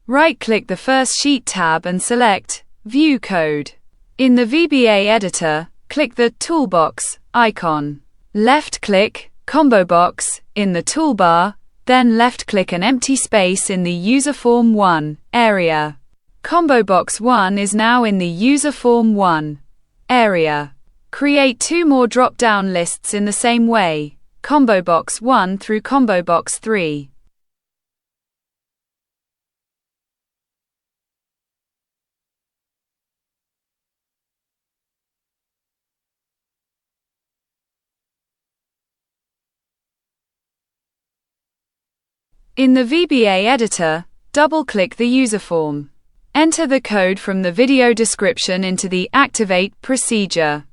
Right-click the first sheet tab and select View Code. In the VBA editor, click the Toolbox icon. Left-click Combo Box in the toolbar, then left-click an empty space in the User Form 1 area. Combo Box 1 is now in the User Form 1 area. Create two more drop-down lists in the same way, Combo Box 1 through Combo Box 3. In the VBA editor, double-click the user form. Enter the code from the video description into the Activate procedure.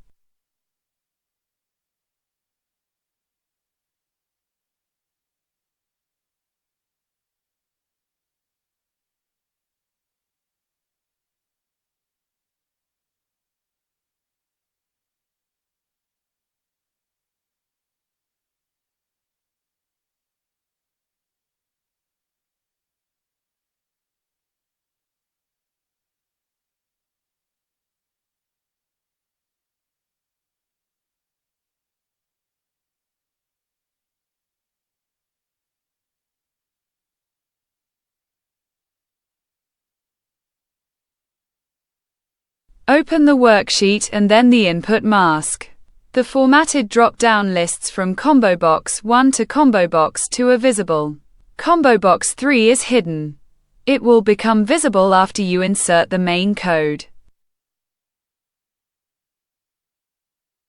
Open the worksheet and then the input mask. The formatted drop-down lists from Combo Box 1 to Combo Box 2 are visible. Combo Box 3 is hidden. It will become visible after you insert the main code.